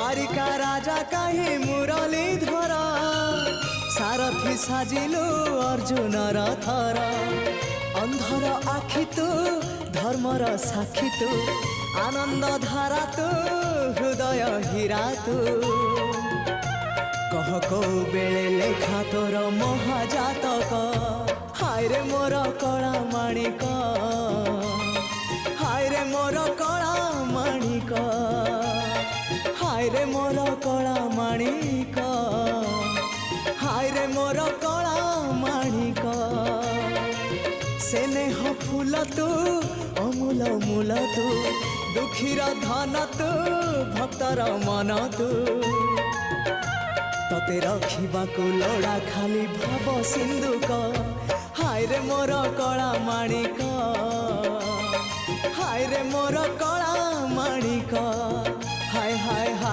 द्वारिका राजा कहीं मुरलीधर सारथी साजिलु अर्जुन रथर अंधर आखि तू धर्मर साक्षी तू आनंद धारा तू हृदय हीरा तू कह कौ बेले लेखा तोर महाजातक हाय रे मोर कला माणिक हाय रे मोर कला माणिक हाय रे मोर कला माणिक हाय रे मोर कला माणिक स्नेह फूल तू अमूल मूल तू दुखीर धन तू भक्तर मन तू तते रखिबाकू लोड़ा खाली भाव सिंधुक हाय रे मोर कला माणिक हाय रे मोर कला माणिक हाय हाय हाय।